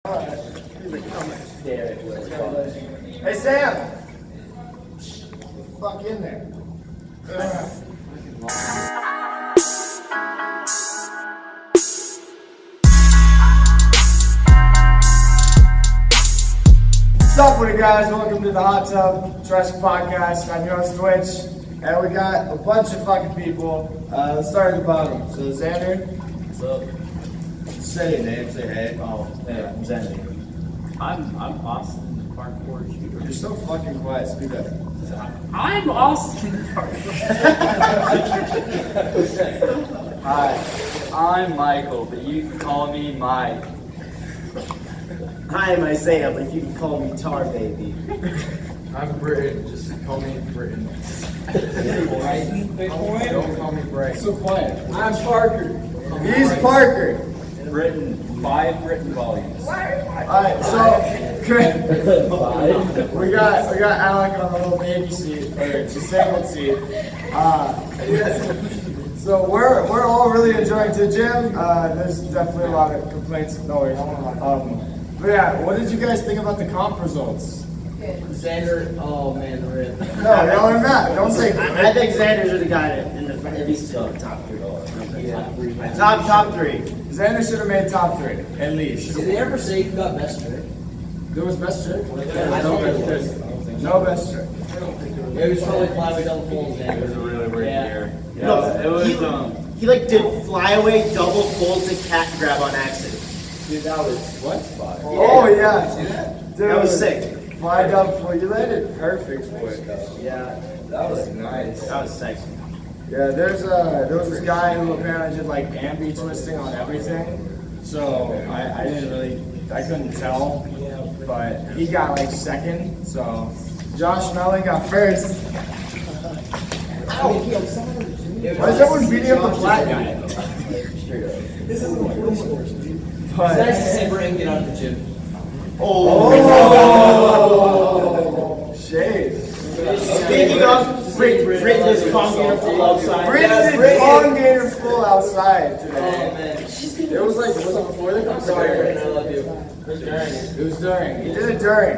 Hey Sam! Get the fuck in there. What's up with it, guys? Welcome to the Hot Tub Tresk podcast. I'm your host Twitch, and we got a bunch of fucking people. Let's start at the bottom. So Xander, what's up? Say your name, say hey. Oh, hey, I'm Xander. I'm Austin, parkour shooter. You're so fucking quiet, speak up. I'm Austin, parkour. Hi. I'm Michael, but you can call me Mike. Hi, I'm Isaiah, but you can call me Tar Baby. I'm Britton, just call me Britton. Don't call me Bright. So quiet. I'm Parker. He's Parker. Written 5 written volumes. Alright, so we got Alec on the little baby seat, or disabled seat. So we're all really enjoying the gym. There's definitely a lot of complaints. No worries. But yeah, what did you guys think about the comp results? Xander, oh man, rip. No, y'all are not. Don't say. I think Xander's the guy in the at least top 3. Yeah. Top 3. Xander should have made top 3 at least. Did they ever say you got best trick? There was best trick. No best trick. No best trick. It was probably flyway double full Xander. It was a really weird year. Yeah, No, it was he like did flyaway double folds and cat grab on accident. Dude, that was what? Oh yeah. Dude, That was sick. Fly up for you. Landed perfect for it though. Yeah. That was nice. That was sexy. Yeah, there was this guy who apparently did like ambi twisting on everything. So I couldn't tell, but he got like second. So Josh Melling got first. Why is everyone beating up the black guy? This is the police force, dude. It's But, nice to see Britton get out of the gym. oh, shades. Speaking of, Britton is conking full outside. Britton did Kong Gator full outside Oh today. man. It was like, was it before the concert? Sorry, Britton, I love you. It was during. He did it during.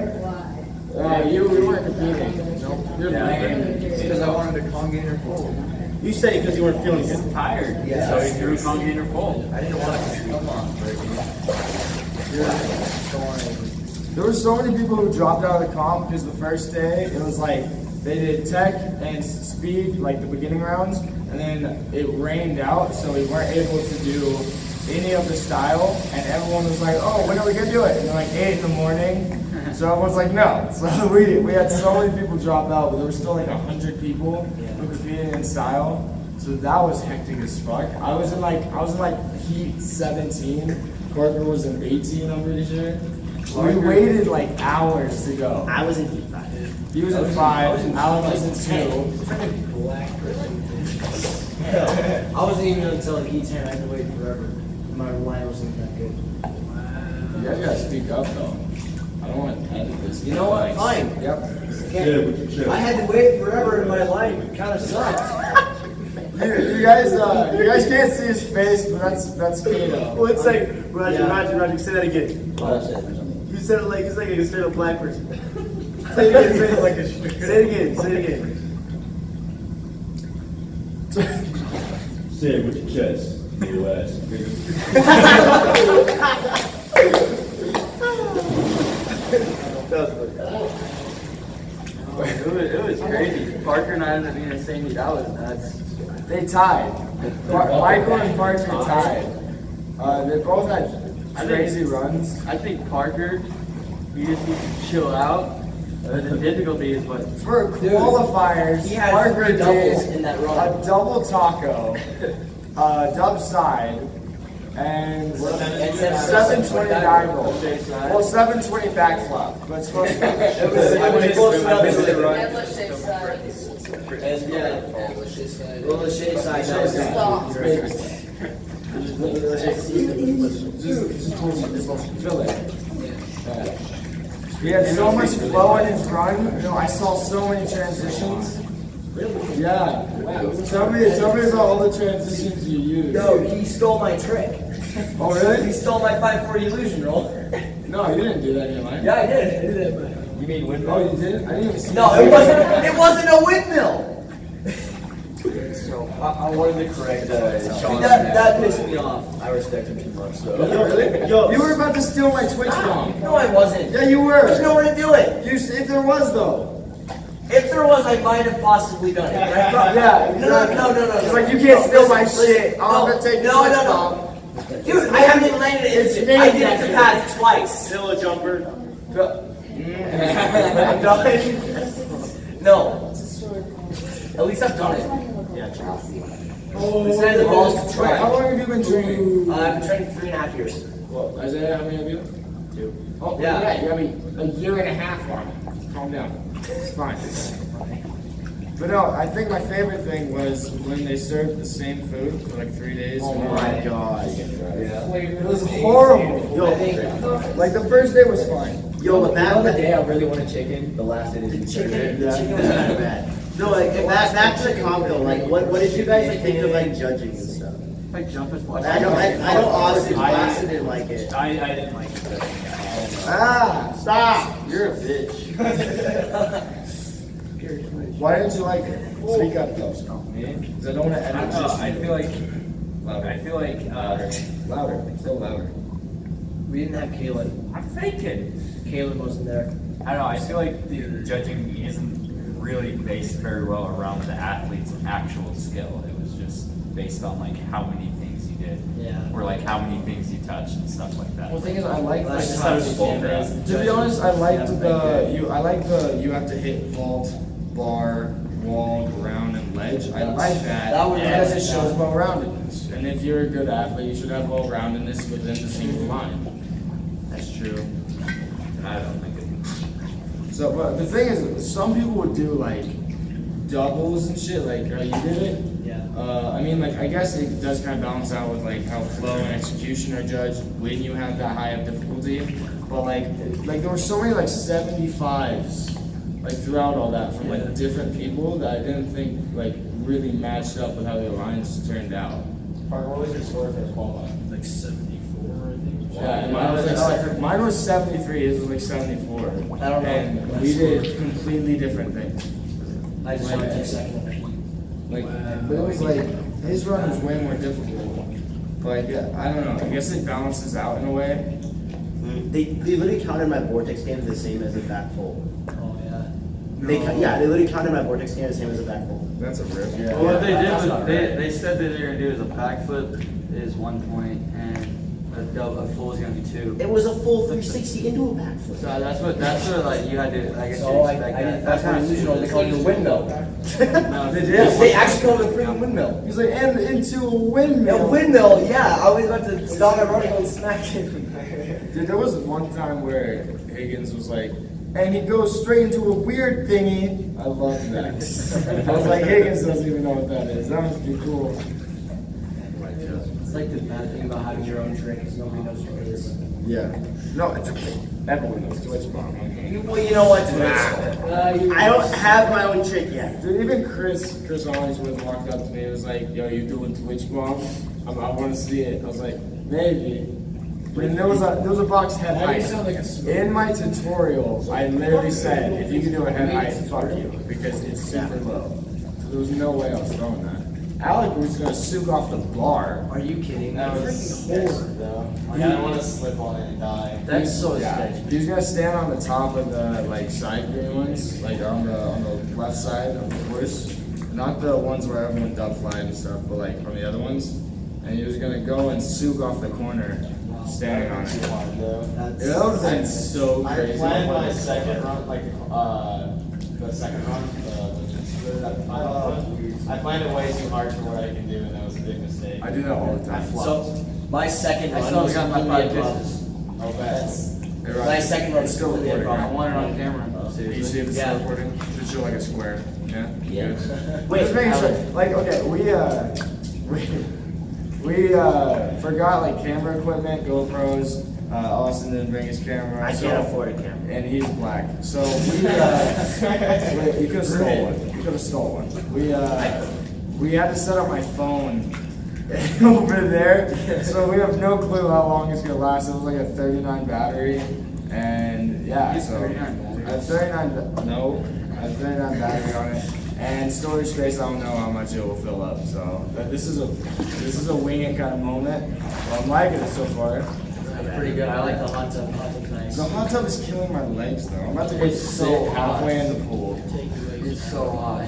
You weren't competing. Nope. You're lame. Because I wanted to congainer full. You said it because you weren't feeling good. tired. Yeah. So he threw Congator full. I didn't want to. Come on, There were so many people who dropped out of the comp because the first day it was like they did tech and speed, like the beginning rounds, and then it rained out, so we weren't able to do any of the style. And everyone was like, "Oh, when are we gonna do it?" And they're like 8 in the morning. So everyone's like, "No." So we had so many people drop out, but there were still like 100 people who competed in style. So that was hectic as fuck. I was in like heat 17. Parker was in 18. I'm pretty sure. We waited like hours to go. I was in heat 5. He was in 5. Alan was in 2. I wasn't even until heat 10. I had to wait forever. My line wasn't that good. You guys gotta speak up though. I don't want to edit this. You know what? Fine. Yep. I had to wait forever and my line kind of sucked. You guys can't see his face, but that's Kato. Well, it's like, Roger, say that again. You said it like, it's like a straight up black person. Say it again, say it like a, say it again, say it again. Say it with your chest, your ass. It was crazy. Parker and I ended up being in the same heat. That was nuts. They tied. Michael and Parker tied. They both had crazy runs. I think Parker, he just needs to chill out. The difficulty is what For qualifiers, He had Parker 3 doubles did in that a run. double taco, dub side, and 720 roll. Well, 720 back flop, but it's close enough. It was close enough to the run. Endless shape side. Yeah. Endless shape side. Well, the shade side. Stop. Fill it. Yeah. He had so much flow in his run. You know, I saw so many transitions. Really? Yeah. Tell me about all the transitions you used. No, he stole my trick. Oh, really? He stole my 540 illusion roll. No, you didn't do that in your life. Yeah, I did. I did it, but. You mean Oh, windmill? you did? I didn't even see No, that. it wasn't. It wasn't a windmill. So I wanted to correct Sean. That pissed me off. I respect him too much. So. You were about to steal my Twitch bomb. No, I wasn't. Yeah, you were. There's nowhere to do it. If there was though. If there was, I might have possibly done it. But I probably, Yeah, no. It's like you can't steal my Listen, shit. I'm gonna take your Twitch bomb. no. Dude, I haven't even landed it. It's I did named it to Pat twice. Still a jumper. I'm done. No. At least I've done it. Yeah, true. Besides the balls to Wait, try. how long have you been training? I've been training 3.5 years. Well, Isaiah, how many have you? 2. Oh, Yeah. yeah, you have a year and a half on. Calm down. It's fine. But no, I think my favorite thing was when they served the same food for like 3 days. Oh my god. Yeah. It was horrible. Yo, Like the first day was fine. yo, but The that day I really wanted chicken, the last day didn't chicken was kind of bad. No, like back to the comp though. Like, what did you guys like think of like judging and stuff? Like jump as I know Austin didn't like it. I didn't like it. Ah, Stop! You're a bitch. why didn't you like it? Speak up though. Because I don't want to I edit don't know. this. I feel like Louder, still louder. We didn't have Caleb. I'm thinking. Caleb wasn't there. I don't know. I feel like the judging isn't really based very well around the athlete's actual skill. It was just based on like how many things you did, Yeah. or like how many things you touched and stuff like that. Well, the thing is, I like That's the just how it's full. To be honest, I liked you have to hit vault, bar, wall, ground, and ledge. I like that, That was- because it shows well-roundedness. And if you're a good athlete, you should have well-roundedness within the single line. That's true. I don't think it. So, but the thing is, some people would do like doubles and shit. Like you did it. Yeah. I mean, like I guess it does kind of balance out with like how flow and execution are judged when you have that high of difficulty. But like there were so many like 75s like throughout all that from like different people that I didn't think like really matched up with how the lines turned out. What was your score for the qualifying? Like 74, I think. Yeah, and mine was 73. His was like 74. I don't know. And we did completely different things. I just wanted to second. Like, but it was like his run was way more difficult. Like, I don't know. I guess it balances out in a way. They literally counted my vortex game the same as a back fold. Oh yeah. They literally counted my vortex game the same as a back fold. That's a rip. Well, What they did that's was not they said that they're gonna do is a backflip is 1 point and a full is gonna be 2. It was a full 360 into a backflip. So that's what like you had to I guess So you I expect didn't. that. That's kind kind of of usual. They call it a windmill. No, They did. They actually called it a freaking windmill. He's like, and into a windmill. A windmill, yeah. I was about to stop my running and smack him. Dude, there was one time where Higgins was like, and he goes straight into a weird thingy. I love that. I was like, Higgins doesn't even know what that is. That must be cool. It's like the bad thing about having your own trick is nobody knows what it is. Yeah. No, it's okay. Everyone knows Twitch bomb. Okay? Well, you know what? I don't have my own trick yet. Dude, even Chris Hollingsworth walked up to me and was like, yo, you doing Twitch bomb? I want to see it. I was like, maybe. But there was a box head height. In my tutorial, I literally said, if you can do a head height, fuck you, because it's super low. So there was no way I was throwing that. Alec was gonna souk off the bar. Are you kidding? That was horrid, though. Like, I don't want to slip on it and die. That's so Yeah. sketchy. He was gonna stand on the top of the like side green ones, like on the left side of the course, not the ones where everyone dub fly and stuff, but like on the other ones. And he was gonna go and souk off the corner, standing on it. That's, It would have been so I crazy. planned my second run, like the second run, I planned it way too hard for what I can do, and that was a big mistake. I do that all the time. so my second I run still was got my completely 5 above. kisses. Oh, That's Hey, Rob, my second run it's is still completely recording, I above. want it on camera. Can you see if it's Yeah. still recording? Should show like a square. Yeah? Yeah. Good. Wait, Just making sure. Alec. Like, okay, we forgot like camera equipment, GoPros. Austin didn't bring his camera. I can't afford a camera. And he's black. So we, you could have stole one. You could have stole one. We had to set up my phone over there. So we have no clue how long it's gonna last. It was like a 39 battery, and yeah. It's So 39 I have 39. No, I have 39 battery on it, and storage space. I don't know how much it will fill up. So this is a wing it kind of moment. Well, I'm liking it so far. Pretty good. I like the hot tub. Hot tub's nice. The hot tub is killing my legs though. I'm about to go It's sit so halfway in the pool. It's so hot.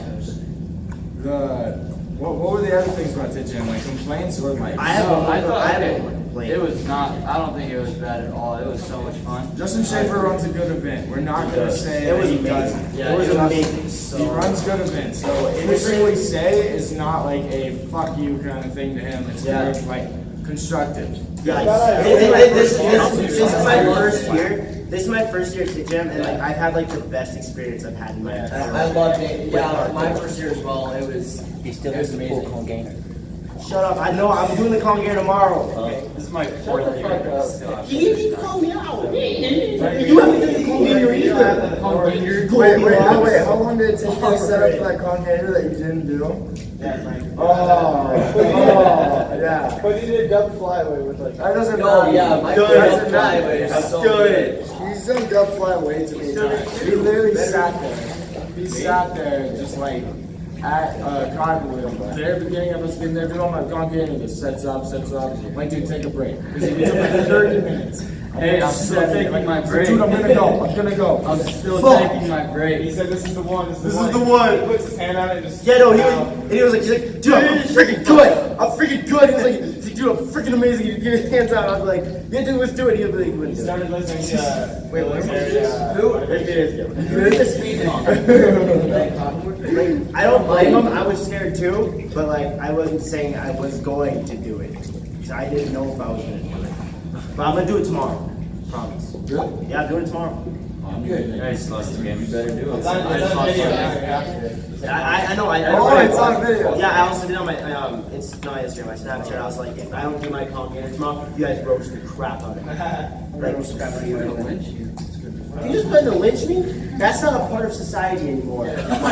What were the other things about the gym? Like complaints or like? I have No, I one. thought I have it- one complaint. It was not, I don't think it was bad at all. It was so much fun. Justin Schaefer runs a good event. We're not gonna say It was that he amazing. doesn't. Yeah, it was amazing. He runs good events, so anything we say is not like a fuck you kind of thing to him. It's more of like constructive. Guys, this is my first year. This is my first year at the gym, and like I've had like the best experience I've had in my entire I life. loved it. Yeah, my first year as well. It was. He still has the pool cone gainer. Shut up! I know I'm doing the Congair tomorrow. Okay. This is my fourth year. Still have He didn't even call me out. You haven't done the Congair either. Wait, how long did it take you to set up that container that you didn't do? Oh, yeah. But he did dub flyway with like. That doesn't Oh matter. yeah, my Good. first flyway is so Good. He's done dub fly way too many times. He literally sat there. He sat there just like at God with him. The very beginning of us getting there, dude, I'm like, gone getting this. Sets up. Like, dude, take a break. Because it took like 30 minutes. Hey, I'm still taking my break. Dude, I'm gonna go. I'm still Fuck. taking my break. He said, "This is the one. This is the one. He puts his hand on it and just. Yeah, no, he was like, dude, I'm freaking good. I'm freaking good. He was like, dude, I'm freaking amazing. He'd give his hands out. I was like, yeah, dude, let's do it. He'd be like, He started listening to. Wait, what was military, this? Who? You're the speed bump. I don't blame him. I was scared too, but like I wasn't saying I was going to do it. So I didn't know if I was going to do it. But I'm gonna do it tomorrow. Promise. Good. Yeah, I'm doing it tomorrow. I'm good. You guys lost the game. You better do it. It's on video now, you have to. I know. Oh, it's on video. Yeah, I also did on my it's not Instagram, my Snapchat. I was like, if I don't do my Congair tomorrow, you guys roast the crap out of me. Like, roast the crap out of you. You just plan to lynch me? That's not a part of society anymore. We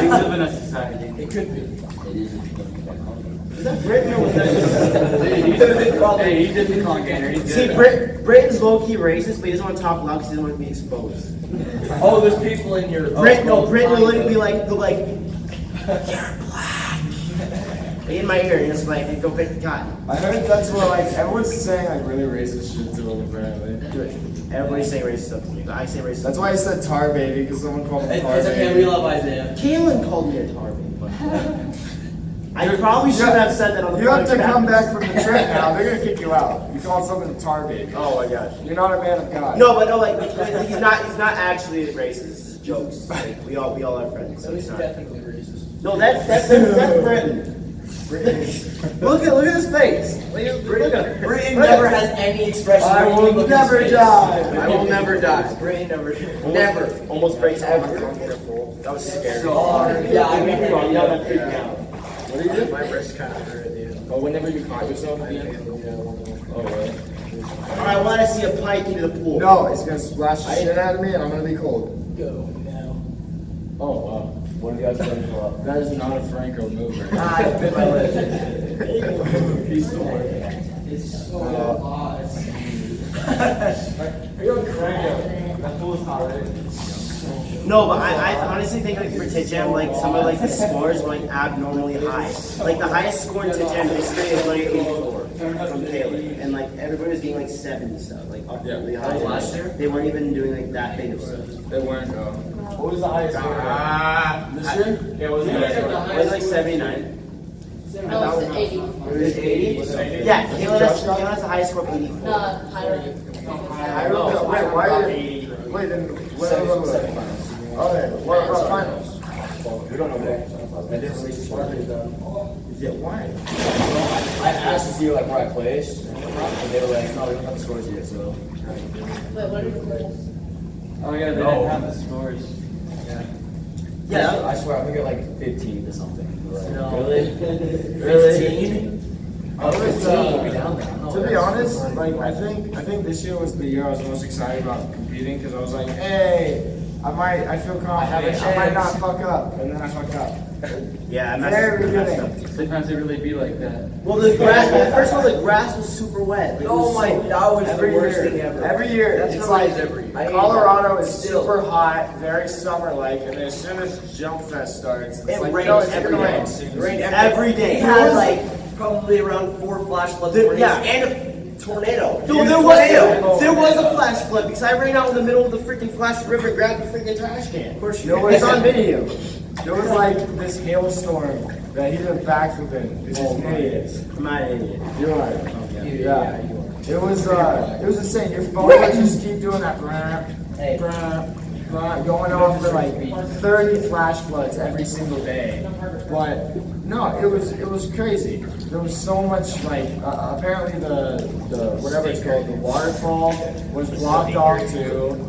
live in a society. It could be. Is that Britain or was that? Hey, he did the con gainer. He See, did. Britain's low-key racist, but he doesn't want to talk loud because he doesn't want to be exposed. Oh, there's people in your. Britain will literally be like, go like, you're black. In my ear, and it's like, go pick the cotton. I heard that's what like everyone's saying like really racist shit to him apparently. Everybody's saying racist stuff to me, but I say racist. That's why I said tar baby because someone called him It's tar okay, we baby. love Isaiah. Kaylin called me a tar baby, but I probably shouldn't have said that on the You have to podcast. come back from the trip now. They're gonna kick you out. You called something a tar baby. Oh my gosh. You're not a man of God. No, but no, like he's not actually racist. It's just jokes. Like, we all are friends. So He's it's not. definitely racist. No, that's Britain. Look at his face. Look at Britain never has any expression. I when you will look at his never face. die. I will never die. Britain never. Never. Almost breaks ever. That was scary. Yeah, I remember. Yeah, that freaked me out. What do you do? My wrist kind of hurt at the end. Oh, whenever you caught yourself at the end? Oh, really? I want to see a pike into the pool. No, it's gonna splash the shit out of me and I'm gonna be cold. Go now. Oh, wow. What are you guys going for? That is not a Franco move right now. I bit my lip. He's still working. It's so hot. Are you on Franco? That pool's hot, right? No, but I honestly think like for Tijam, like some of like the scores were like abnormally high. Like the highest score in Tijam this year is like 84 from Taylor, and like everybody was getting like 70 stuff, like up really high. Last year? They weren't even doing like that big of stuff. They weren't, though. What was the highest score? This year? Yeah, was it? It was like 79. No, It was 80. Yeah, Taylor has the highest score of 84. higher. I don't know. Wait, why did wait, then what okay, what about finals? We don't know that. I didn't release the score. Yeah, why? I asked to see like where I placed, and they were like, no, we don't have the scores yet, so. Wait, what is this? Oh yeah, they didn't have the scores. Yeah. I swear, I think I got like 15 or something. No. Really? 15? I was, We'll be down there. to be honest, like I think this year was the year I was most excited about competing because I was like, hey, I feel confident. I might not fuck up, and then I fuck up. Yeah, I Very messed up. beginning. Sometimes it really be like that. Well, the grass. First of all, the grass was super wet. Like, it Oh was my, so- that was the Every worst year, thing ever. every year, That's it's how it like is every year. I hate Colorado that. is Still. super hot, very summer-like, and then as soon as Jump Fest starts, it's It like, rains no, it's every gonna day. rain soon. It rained Every day. We had like probably around 4 flash floods There- warnings yeah. and a tornado. No, there was a flash flood because I ran out in the middle of the freaking flash river and grabbed the freaking trash can. Of course, You know it's what? on video. There was like this hailstorm that he did a backflip in. It's just an idiot. I'm not an idiot. You are. Yeah, you It was insane. Your phone would just keep doing that. Hey. Going off for like 30 flash floods every single day. But no, it was crazy. There was so much like apparently the whatever it's called, the waterfall was blocked off too.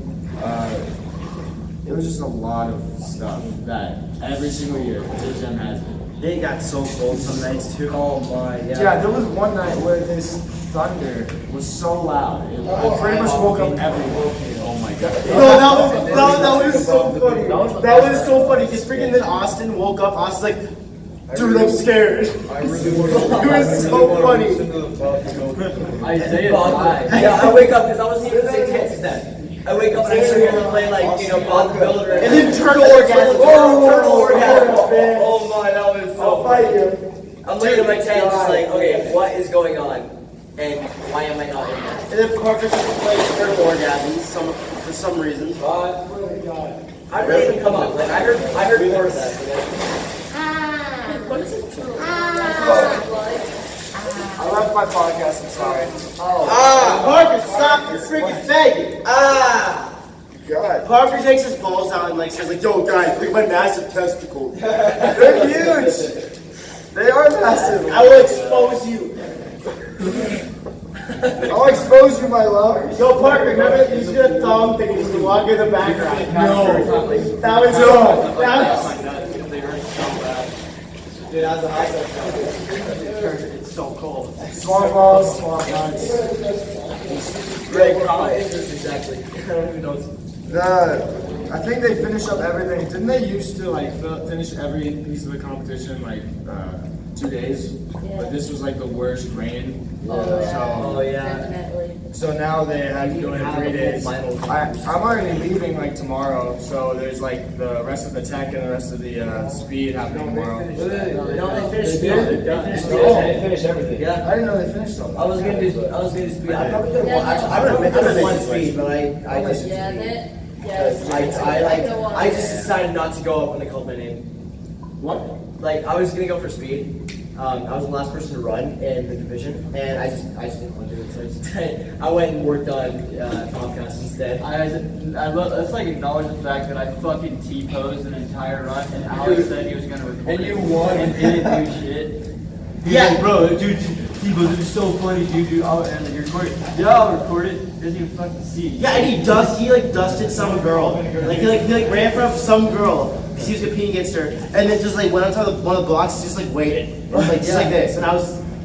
It was just a lot of stuff that every single year Gem has it. They got so cold some nights too. Oh my, Yeah, there was one night where this thunder was so loud. I pretty much woke up everyone. Oh my god. No, that was so funny. That was so funny because freaking then Austin woke up. Austin's like, dude, I'm scared. It was so funny. Isaiah Bob, died. yeah, I wake up because I wasn't even saying Texas then. I wake up and I start to play like, Bob the Builder. And then turtle orgasm. Turtle orgasm. Oh my, that was so I'll funny. fight you. I'm laying in my tent just like, okay, what is going on? And why am I not in there? And then Parker started playing turtle orgasms for some reason. I didn't even come up. Like I heard more of that. What is it? I left my podcast, I'm sorry. Parker, stop, you freaking faggot. God. Parker takes his balls out and like says like, yo guys, look at my massive testicle. They're huge. They are massive. I will expose you. I'll expose you, my love. Yo, Parker, remember that you used to get a thong thing and you used to walk in the background? No. That was No. Dude, that's a high stuff. It's so cold. Swamp balls, swamp nuts. Greg, what is this exactly? I don't even know. I think they finish up everything. Didn't they used to like finish every piece of the competition like 2 days? But this was like the worst rain. Oh yeah. Definitely. So now they have to do it in 3 days. I'm already leaving like tomorrow, so there's like the rest of the tech and the rest of the speed happening tomorrow. No, they finished. They did? They finished. They finished everything. Yeah. I didn't know they finished all that. I was gonna do speed. I probably could have actually. I probably could have won speed, but I just. Yeah, that. Yes. I just decided not to go up when they called my name. What? Like I was gonna go for speed. I was the last person to run in the division, and I just didn't want to do it. So I just I went and worked on podcast instead. Let's like acknowledge the fact that I fucking T-posed an entire run, and Alex said he was gonna record. And you it, won. and didn't do shit. He's Yeah. like, bro, dude, T-posed, it's so funny, dude. And then you record it. Yeah, I'll record it. Doesn't even fucking see. Yeah, and he dusted some girl. He ran from some girl because he was competing against her, and then just like went on top of one of the blocks, just like waited, like just like this, and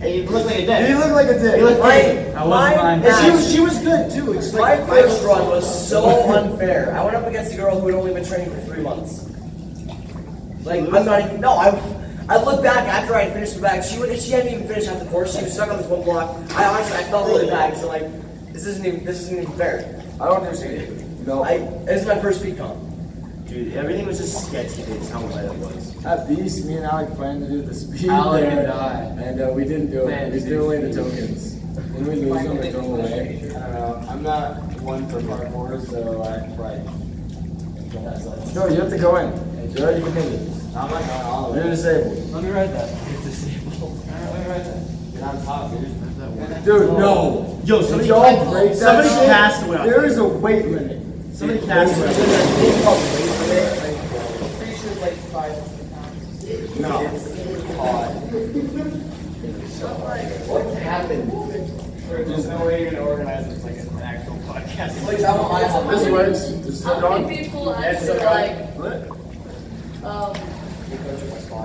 he looked like a dick. He looked like a dick. He looked like. That wasn't mine. And she was good too. It's My like first run was so unfair. I went up against a girl who had only been training for 3 months. Like I'm not even. No, I look back after I finished the bag. She hadn't even finished half the course. She was stuck on this one block. I felt really bad. So like, this isn't even fair. I don't understand. No. This is my first speed comp. Dude, everything was just sketchy. Dude, how wet it was. At Beast, me and Alec planned to do the speed Alec there, and I. and we didn't do it. Man, We threw away the tokens. When we lose them, we throw them away. I don't know. I'm not one for parkour, so I like. No, you have to go in. You're already committed. I'm not going all the You're way. disabled. Let me write that. Get on top, dude. Dude, no. Yo, somebody Don't break that somebody shit. cast away. There is a weight limit. Somebody cast away. Pretty sure it's like 5 pounds. No. What happened? There's no way you're gonna organize it like an actual podcast. Wait, I want my help. This works. This is How done. many people actually like What? um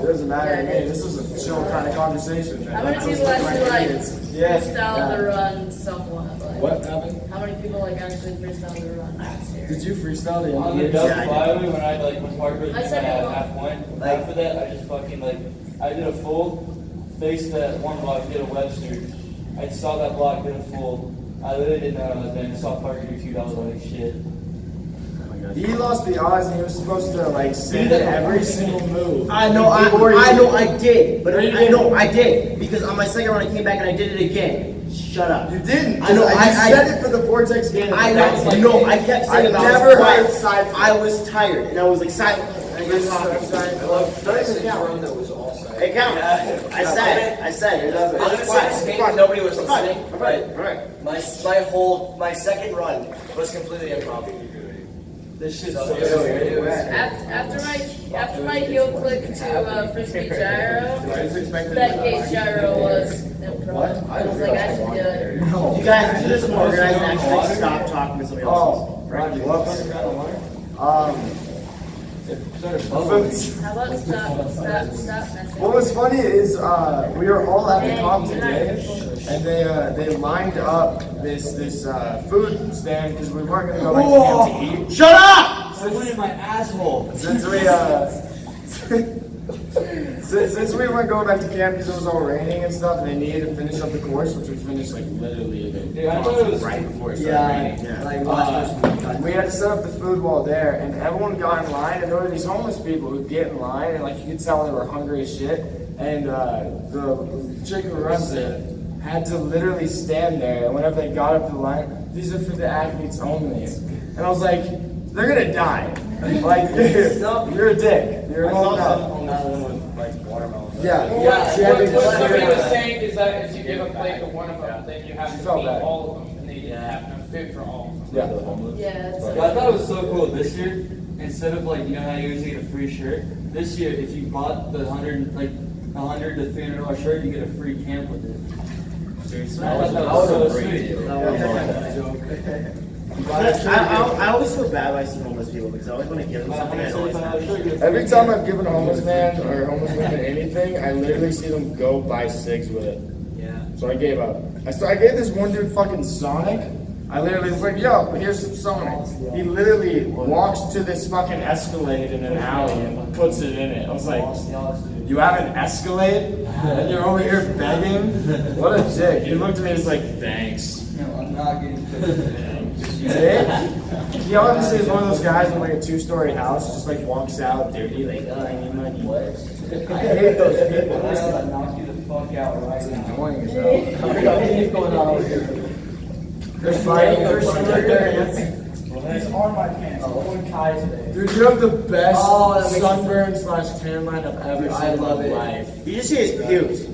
It doesn't matter to me. This is a chill kind of conversation. How many people actually like Yes. freestyle the run somewhat? Like, What happened? how many people like actually freestyle the run? Did you freestyle the On the NBA? dub Yeah, I flyway, when I like was hard I said it wrong. half point, after that I just fucking like I did a full, faced that one block, did a Webster. I saw that block, did a full. I literally didn't know what I was doing. I saw Parker do 2, I was like shit. He lost the odds and he was supposed to like say every single move. I know, I did, but I know I did because on my second run I came back and I did it again. Shut up. You didn't. I know. I said it for the Vortex game. I That's like- know. I kept saying I that. never I was heard quiet. side flip. I was tired and I was like silent. I was talking. That was all side. It counts. I said it. I'm gonna say this game, nobody was listening, Right. but my second run was completely improv. This shit's So so it was- weird. it was- After my heel click to frisbee gyro, that gate gyro was improv. I was like, I should do it. You guys do this more organized and actually stop talking to somebody else. Oh, right. Whoops. Foods. How about stop messing? What was funny is we were all at the comp today, and they lined up this food stand because we weren't gonna go back to camp to eat. Shut up! I went in my asshole. Since we weren't going back to camp because it was all raining and stuff, and they needed to finish up the course, which we finished like literally Dude, I thought it was right before it started raining. Yeah. Like, We had to set up the food wall there, and everyone got in line, and there were these homeless people who'd get in line, and like you could tell they were hungry as shit. And the chick who runs it had to literally stand there, and whenever they got up to the line, these are for the athletes only. And I was like, they're gonna die. Like, you're a dick. You're a whole Yeah, What she had to somebody was clear- saying is that if you give a plate to one of them, then you have She to felt feed bad. all of them, and they didn't have enough food for all of them. Yeah. Yeah, it's But I thought it was so cool this year. Instead of like, you know how you usually get a free shirt. This year, if you bought the $100 to $300 shirt, you get a free camp with it. Seriously, I thought that was so sweet. I always feel bad when I see homeless people because I always want to give them something. I always have. Every time I've given a homeless man or homeless woman anything, I literally see them go buy cigs with it. Yeah. So I gave up. I gave this one dude fucking Sonic. I literally was like, yo, here's some Sonic. He literally walks to this fucking Escalade in an alley and puts it in it. I was like, you have an Escalade? And you're over here begging? What a dick. He looked at me and was like, thanks. No, I'm not getting He obviously is one of those guys in like a 2-story house, just like walks out dirty, like, oh, I need money. I hate those people. I'm gonna knock you the fuck out right now. Annoying as hell. we got beef going on over here. There's fighting. These are my pants. I'm going Kai today. Dude, you have the best Oh, that makes sunburn/tan line I've ever Dude, seen I in my love it. life. You just see his pubes.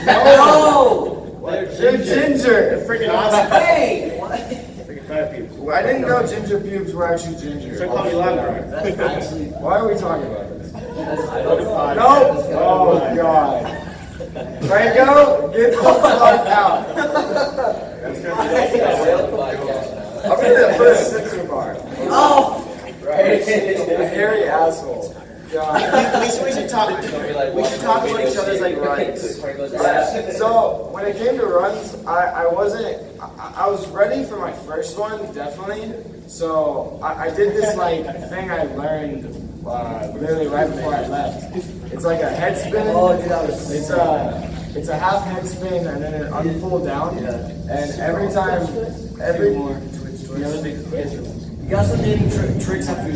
No! They're ginger. Freaking awesome. Hey! What? Freaking fire pubes. I didn't know ginger pubes were actually ginger. So call me Laura. That's actually. Why are we talking about this? I don't know. Nope. Oh my god. Franco, get the fuck out. I'm gonna put a Sixer bar. Oh! A hairy asshole. God. We should talk. We should talk about each other's like runs. So when it came to runs, I was ready for my first one, definitely. So I did this like thing I learned literally right before I left. It's like a head spin. Oh, dude, that was It's a half head spin and then an unfold down. And every time, You got some naming tricks up your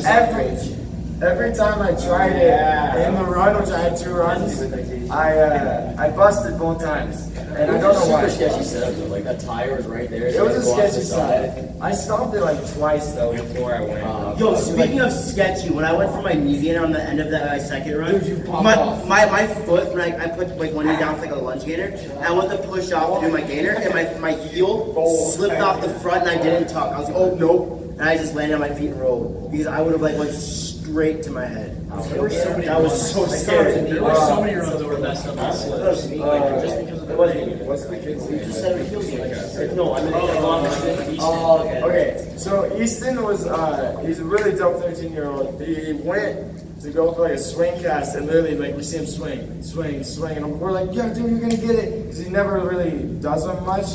every time I tried it in the run, which I had 2 runs, I busted both times. And I don't know why. sketchy setup though. Like that tire was right there. It was a sketchy side. I stopped it like twice though before I went. Yo, speaking of sketchy, when I went for my median on the end of that my second run, Dude, you popped off. my foot, when I put like one knee down with like a lunge gainer, and I went to push off to do my gainer, and my heel slipped off the front and I didn't tuck. I was like, oh nope, and I just landed on my feet and rolled because I would have like went straight to my head. That was so scary. There were so many runs that were messed up. Just because it wasn't. What's the kid's name? Just said it feels like. No, I mean, Oh, okay. Okay, So Easton was, he's a really dope 13-year-old. He went to go for like a swing cast and literally like we see him swing, and we're like, yeah, dude, you're gonna get it, because he never really does them much.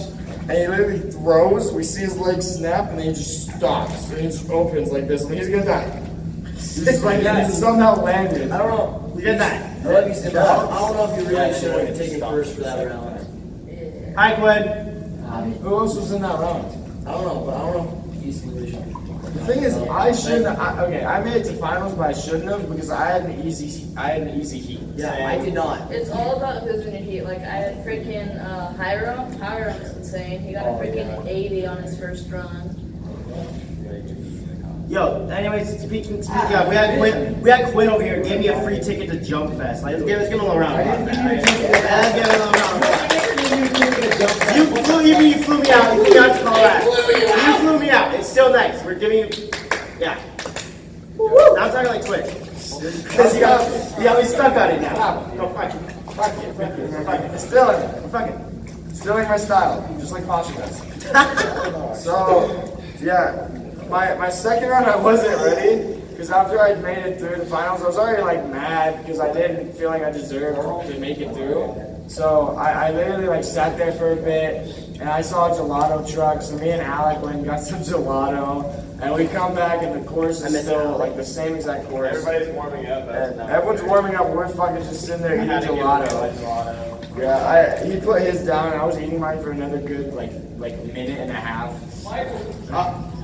And he literally throws. We see his leg snap, and then he just stops. And he just opens like this, and he's gonna die. He's just like he somehow landed. I don't know. We did that. I love you, Steve. I don't know if you really should have taken first for that round. Hi, Quinn. Who else was in that round? I don't know, but I don't know if he's really should. The thing is, I shouldn't. I made it to finals, but I shouldn't have because I had an easy heat. Yeah, I did not. It's all about who's in your heat. Like I had freaking Hiram. Hiram is insane. He got a freaking 80 on his first run. Yo, anyways, speaking of, we had Quinn over here gave me a free ticket to Jump Fest. Like, let's give him a little round. Let's give him a little round. You flew me out. You flew me out to Colorado. You flew me out. It's still nice. We're giving you, yeah. Now I'm talking like Twitch. Because he got me stuck on it now. No, fuck it. Stealing my style, just like Pasha does. So, yeah. My second round, I wasn't ready because after I made it through the finals, I was already like mad because I didn't feel like I deserved to make it through. So I literally like sat there for a bit and I saw a gelato truck. So me and Alec went and got some gelato, and we come back and the course is still like the same exact course. Everybody's warming up. And everyone's warming up. We're fucking just sitting there eating gelato. Yeah, he put his down, and I was eating mine for another good like minute and a half.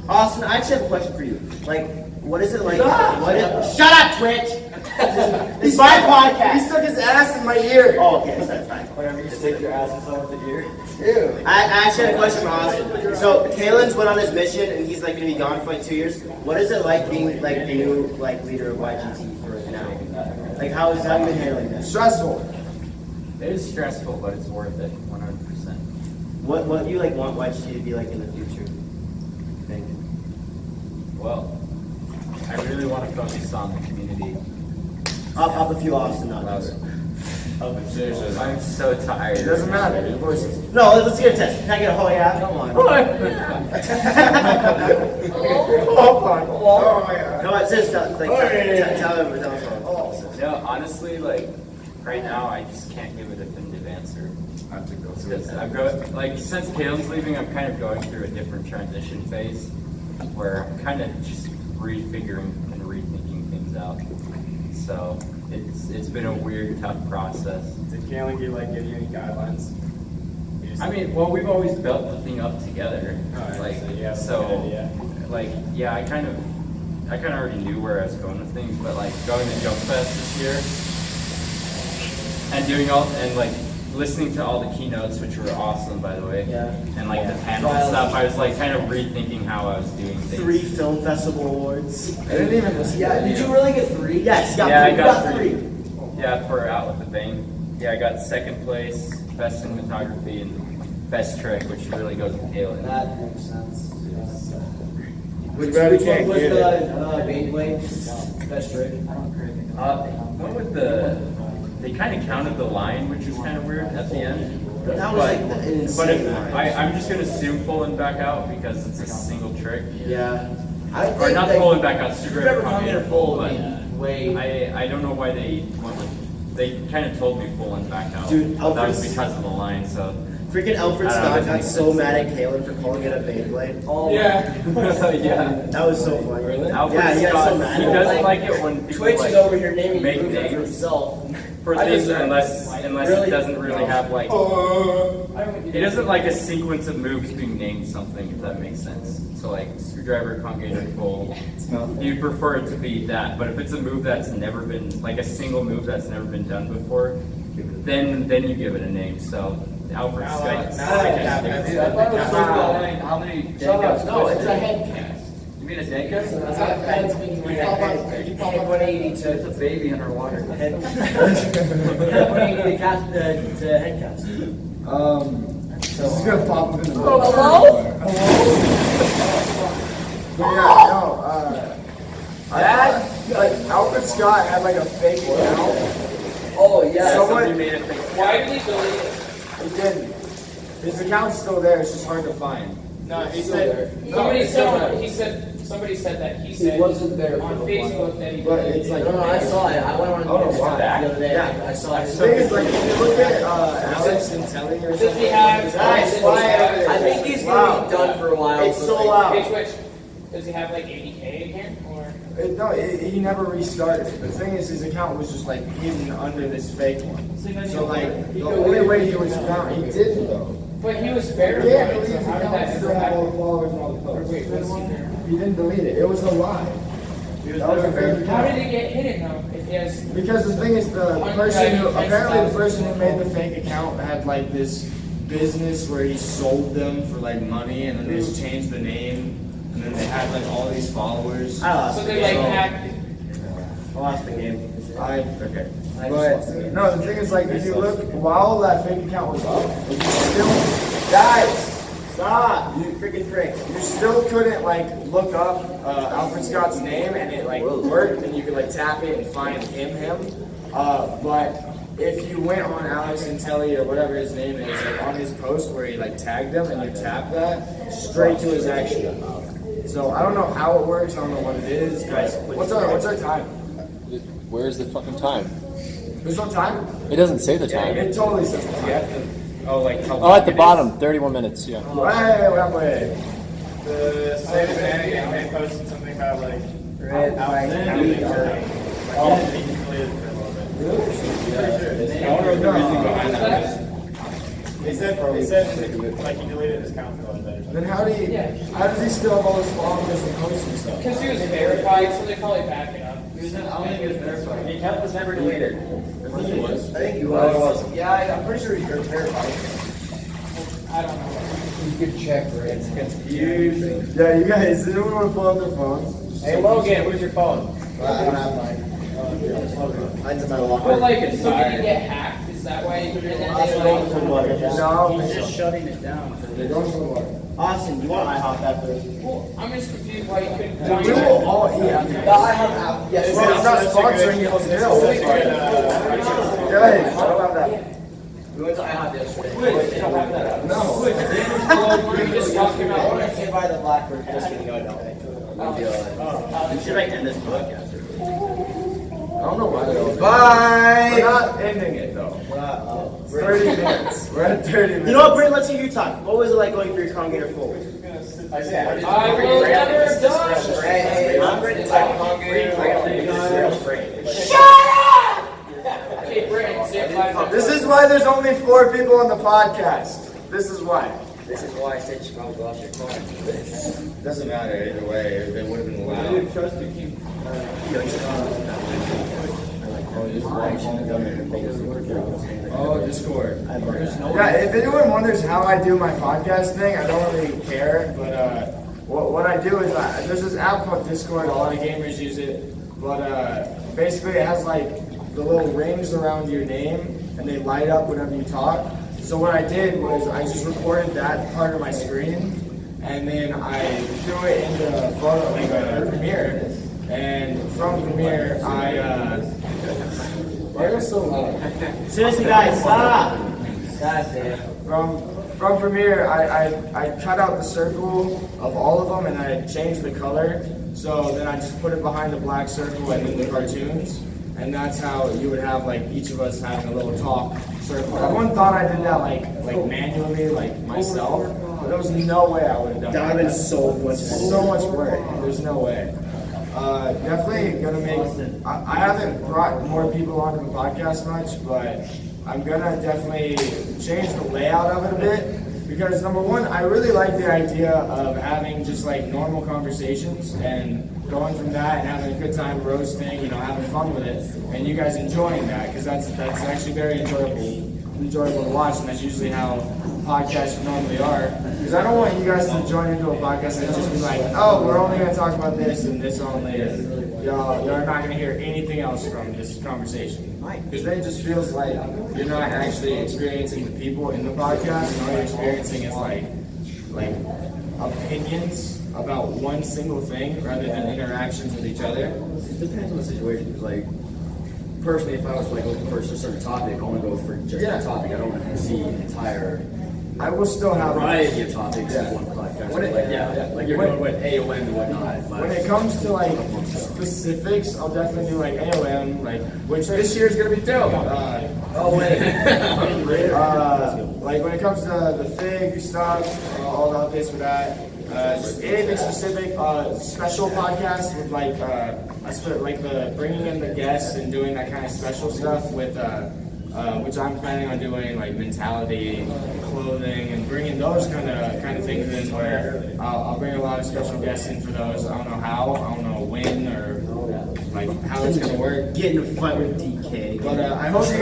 Austin, I actually have a question for you. Like, what is it like? Shut up, Twitch! It's my podcast. He stuck his ass in my ear. Oh, okay, so that's fine. Whenever you stick your asses off the ear. Ew. I actually had a question for Austin. So, Kalen's went on his mission, and he's like going to be gone for like 2 years. What is it like being like the new like leader of YGT for now? Like, how have you been handling that? Stressful. It is stressful, but it's worth it, 100%. What do you like want YGT to be like in the future? Think. Well, I really want to focus on the community. Up a few Austin numbers. Seriously. I'm so tired. It doesn't matter. Your voice is. No, let's get a test. Can I get a oh yeah? Come on. Oh, fine. Oh my god. No, it says tell us. No, honestly, like right now, I just can't give a definitive answer. I have to go through Because I'm going, like, since Kalen's leaving, I'm kind of going through a different transition phase where I'm kind of just refiguring and rethinking things out. So it's been a weird, tough process. Did Kalen give you any guidelines? I mean, well, we've always built the thing up together. Like, yeah, I kind of already knew where I was going with things, but like going to Jump Fest this year and doing like listening to all the keynotes, which were awesome, by the way, and like the panel and stuff, I was like kind of rethinking how I was doing things. 3 film festival awards. I didn't even listen. Yeah, did you really get 3? Yes, I got 3. Yeah, for Out with a Bang. Yeah, I got 2nd place, best cinematography, and best trick, which really goes with Kalen. That makes sense. Which better can't What's get it. the Beyblade? Best trick. Went with they kind of counted the line, which is kind of weird at the end. That was like an insane line. I'm just going to assume full and back out because it's a single trick. Yeah. I Or think not that full and back out, if super you've ever come in full, but way. I don't know why they went with, they kind of told me full and back out. Dude, that was Alfred's- because of the line, so. Freaking Alfred I don't know, Scott it got makes so sense. mad at Kalen for calling it a Beyblade. Oh, Yeah. That was so funny. Alfred Yeah, he got so Scott, mad. he doesn't like it when people Twitch like, is over here naming make moves after names himself. for I things just- unless Really? it doesn't really have like, it doesn't like a sequence of moves being named something, if that makes sense. So like screwdriver, congator, full, you prefer it to be that, but if it's a move that's never been, like a single move that's never been done before, then you give it a name, so Alfred Scott. How many No, it's a head cast. You mean a dead cast? It's not heads means we have head 180 to It's a baby underwater. head. 180 to cast to head cast. This is gonna pop up in the Hello? But yeah, no, I had, like, Alfred Scott had like a fake account. Oh yeah. Someone- made it fake. Why did he delete it? He didn't. His account's still there, it's just hard to find. No, he said. Somebody said that he said He wasn't there on for the Facebook that he. But it's like. No, I saw it. I went on the news the other day. Yeah. I saw it. The thing is, like, if you look at Alex and Telly or Does something. he have? Guys, quiet. I think he's gonna be done for a while. It's so like, loud. Hey, Twitch, does he have like 80K in here or? No, he never restarted. The thing is, his account was just like hidden under this fake one. So like, the only way he was found, he did though. But he was Yeah, verified. So how did that he ever still had all happen? the followers and all the Or posts. wait, was he there? He didn't delete it. It was a lie. That was a fake How did account. it get hidden though? If he has. Because the thing is, apparently the person who made the fake account had like this business where he sold them for like money, and then they just changed the name, and then they had like all these followers. I lost So the they like game. hacked. I lost the game. Okay. But no, the thing is, like, if you look while that fake account was up, like, you still, guys, stop, you freaking prick. You still couldn't like look up Alfred Scott's name, and it like worked, and you could like tap it and find him. But if you went on Alex and Telly or whatever his name is, like on his post where he like tagged him, and you tap that straight to his actual. So I don't know how it works. I don't know what it is. Guys, what's our time? Where's the fucking time? There's no time. It doesn't say the time. It totally says the time. Oh, like how Oh, at the long it is? bottom, 31 minutes, yeah. Wait. The state of anime posted something about like Red, white, counting green. or like he deleted for a little bit. I wonder what the reason behind that is. He said like he deleted his account for a little bit or something. Then how does he still have all his followers and posts and stuff? Because he was verified, so they probably back it up. I don't think it was verified. The account was never deleted. I think he was. I think he was. Yeah, I'm pretty sure he's verified. I don't know. You could check, right? It's confusing. Yeah, you guys, does anyone want to pull out their phones? Hey Logan, where's your phone? I don't have mine. Mine's in my locker. But like, if somebody get hacked, is that why you put it in? No, He's just shutting it down. they don't know what. Austin, you want IHOP after? Well, I'm just confused why you couldn't. We will all eat after this. I have. Yes, Well, it's not sponsoring it, still. Guys, I don't have that. we went to IHOP yesterday. They don't have that. No. We're just talking I about. want to say by the Blackbird. Just kidding. No, no. We should like end this podcast. I don't know why they're all. Bye. We're not ending it though. 30 minutes. We're at 30 minutes. You know what, Brent? Let's hear you talk. What was it like going for your congregator full? I will never die. Okay, Brandon, say it 5 times. This is why there's only 4 people on the podcast. This is why. This is why I said you probably lost your phone. Doesn't matter either way. It would have been loud. Oh, Discord. Yeah, if anyone wonders how I do my podcast thing, I don't really care. But what I do is there's this app called Discord. A lot of gamers use it. But basically, it has like the little rings around your name, and they light up whenever you talk. So what I did was I just recorded that part of my screen, and then I threw it into photo like Premiere. And from Premiere, why are you so loud? Seriously, guys, stop! God damn. From Premiere, I cut out the circle of all of them, and I changed the color. So then I just put it behind the black circle and then the cartoons. And that's how you would have like each of us having a little talk circle. Everyone thought I did that like manually, like myself. But there was no way I would have done That would have been so much work. There's no way. Definitely gonna make. I haven't brought more people onto the podcast much, but I'm gonna definitely change the layout of it a bit. Because number one, I really like the idea of having just like normal conversations and going from that and having a good time roasting, having fun with it, and you guys enjoying that, because that's actually very enjoyable to watch, and that's usually how podcasts normally are. Because I don't want you guys to join into a podcast and just be like, oh, we're only going to talk about this and this only, and y'all are not going to hear anything else from this conversation. Because then it just feels like you're not actually experiencing the people in the podcast, and all you're experiencing is like opinions about one single thing rather than interactions with each other. It depends on the situation. Because, like, personally, if I was like looking for a certain topic, I want to go for just Yeah. the topic. I don't want to see the entire I will still have variety of topics in one podcast. When it- Like you're going with AOM and whatnot. When it comes to like specifics, I'll definitely do like AOM, like which this year is gonna be dope. Oh wait. Like when it comes to the FIG stuff, all the updates for that. Just anything specific, special podcasts with like the bringing in the guests and doing that kind of special stuff with which I'm planning on doing, like mentality, clothing, and bringing those kind of things in where I'll bring a lot of special guests in for those. I don't know how, I don't know when or like how it's gonna work. Get in a fight with DK. But I hope you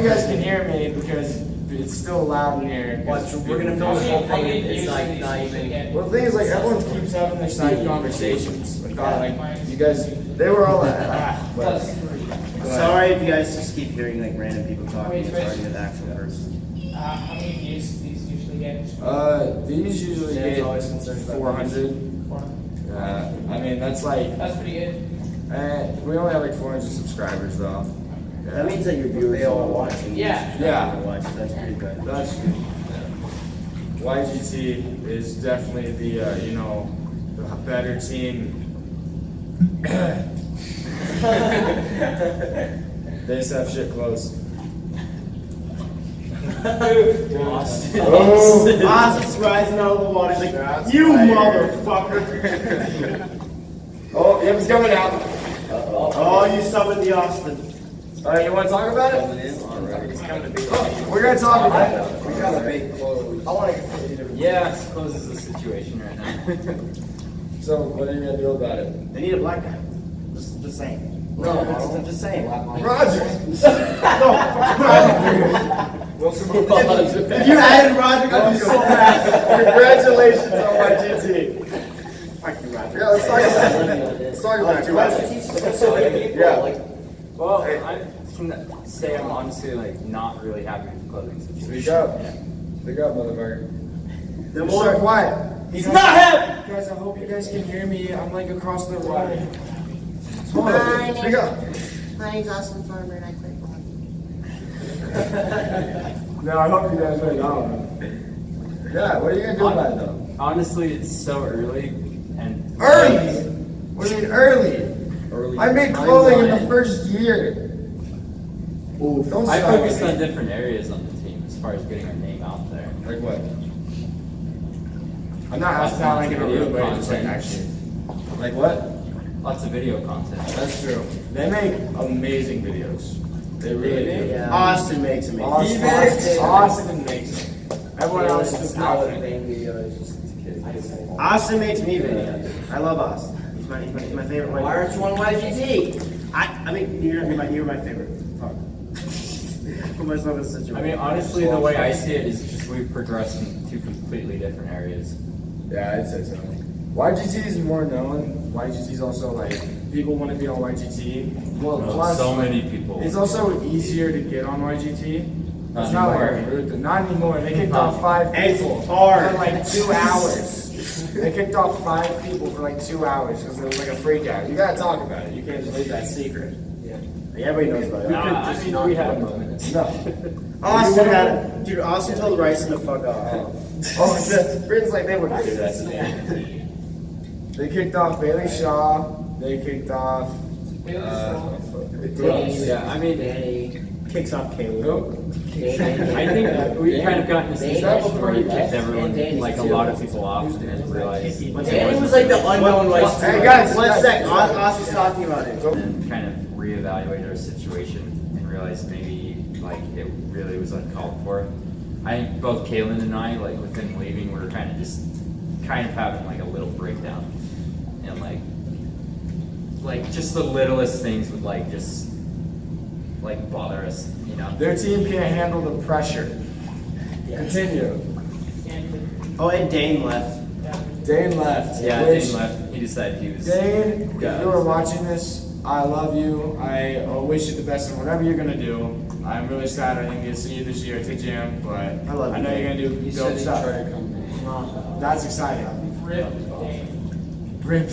guys can hear me because it's still loud in here. We're gonna film this whole thing. It's like not even. Well, the thing is, like, everyone keeps having their side conversations. I thought, like, you guys, they were all like, but Sorry if you guys just keep hearing like random people talking. It's already the actual person. How many views do these usually get? These usually Sam's get always concerned about 400. I mean, that's like, That's pretty good. we only have like 400 subscribers though. That means that your viewers are all watching. Yeah. Yeah. Watching. That's pretty good. That's good. YGT is definitely the the better team. They just have shit close. Austin's rising out of the water. He's like, you motherfucker. Oh, it was coming out. Oh, you summoned the Austin. You want to talk about it? We're gonna talk about it. We gotta make clothes. Yeah, it closes the situation right now. So, what are you gonna do about it? They need a black guy. Just saying. No, I'm just saying. Roger. If you added Roger, I'd be so mad. Congratulations on YGT. Fuck you, Roger. Yeah, let's talk about it. Let's talk about it. Yeah. Well, I can say I'm honestly like not really happy with the clothing situation. Speak up. Yeah. Speak up, motherfucker. The You're more so quiet. he's not happy. Guys, I hope you guys can hear me. I'm like across the room. My Speak up. My name's Austin Farmer and I play ball. No, I hope you guys heard that one. Yeah, what are you gonna do about it though? Honestly, it's so early and Early? What do you mean early? I made clothing in the first year. Don't I start focused with on me. different areas on the team as far as getting our name out there. Like what? I'm not asking how like in a rude way, just like actually. Like what? Lots of video content. That's true. They make amazing videos. They really do. Yeah. Austin makes him. Austin makes it. Everyone else is Our nothing. main video is just Austin makes me videos. I love Austin. He's my favorite one. Why aren't you on YGT? I mean, you're my favorite. Fuck. Put myself in a situation. I mean, honestly, the way I see it is just we've progressed in two completely different areas. Yeah, I'd say so. YGT is more known. YGT is also like people want to be on YGT. Well, plus So many people. it's also easier to get on YGT. Not It's not like anymore. not anymore. They kicked off 5 It's people hard. for like 2 hours. They kicked off 5 people for like 2 hours because it was like a freak out. You gotta talk about it. You can't just leave that secret. Everybody knows about it. We had moments. No. Austin had it. Dude, Austin told Ryson to fuck off. Oh, Britain's like they wouldn't do that to me. They kicked off Bailey Shaw. They kicked off. Yeah, I mean, Kicks off Caleb. I think we've kind of gotten to see that before you kicked everyone, like a lot of people off and realized Danny was like the unknown white Hey guys, One guys. sec. Austin's talking about it. and kind of reevaluate our situation and realize maybe like it really was uncalled for. I think both Kaylin and I, like within leaving, we were kind of having like a little breakdown, and like just the littlest things would like just like bother us, you know. Their team can't handle the pressure. Continue. Oh, and Dane left. Dane left. Yeah, which- Dane left. He decided he was. Dane, if Yeah. you are watching this, I love you. I wish you the best in whatever you're gonna do. I'm really sad I didn't get to see you this year at Jam, but I love I you, know you're gonna do dope stuff. That's exciting. Rip. Rip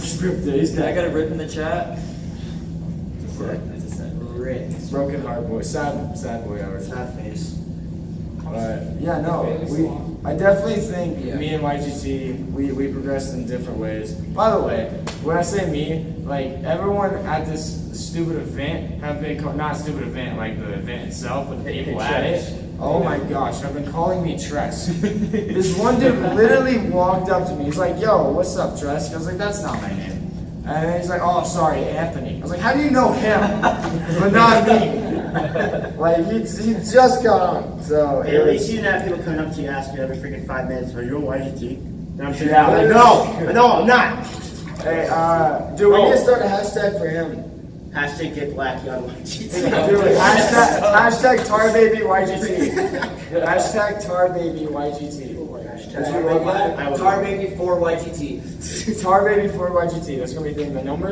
days. I got a rip in the chat. Rip. Broken heart boy. Sad boy hours. Sad face. But yeah, no, I definitely think me and YGT, we progressed in different ways. By the way, when I say me, like everyone at this stupid event have been, not stupid event, like the event itself, but the people at it. Oh my gosh, have been calling me Tresk. This one dude literally walked up to me. He's like, yo, what's up, Tresk? I was like, that's not my name. And then he's like, oh, sorry, Anthony. I was like, how do you know him, but not me? Like, he just got on. So Hey, at least you didn't have people coming up to you asking you every freaking 5 minutes, are you on YGT? And I'm saying, Yeah, like, no, I'm not. Hey, dude, we need to start a hashtag for him. Hashtag get Blackie on YGT. Dude, hashtag TarBabyYGT. Hashtag TarBabyYGT. Tar baby for YGT. TarBaby4YGT. That's gonna be the number.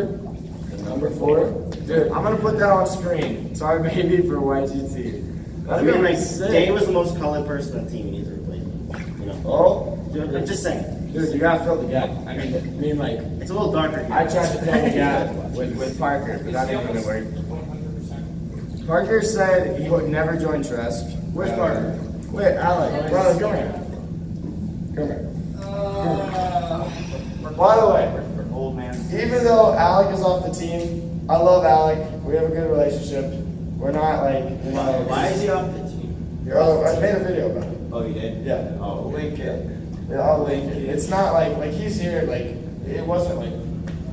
Number 4. Dude, I'm gonna put that on screen. TarBaby4YGT. I mean, like, Dave was the most colored person on the team, and he's replaced me. You know? Oh, Dude, I'm just saying. dude, you gotta fill the gap. I mean, like, It's a little darker here. I tried to fill the gap with Parker, but that didn't really work. Parker said he would never join Tresk. Where's Parker? Wait, Alec, brother, come here. Come here. By the way, Old man. even though Alec is off the team, I love Alec. We have a good relationship. We're not like, you know. Why is he off the team? Oh, I made a video about it. Oh, you did? Yeah. Oh, Link it. Yeah, I'll link it. It's not like he's here. Like it wasn't like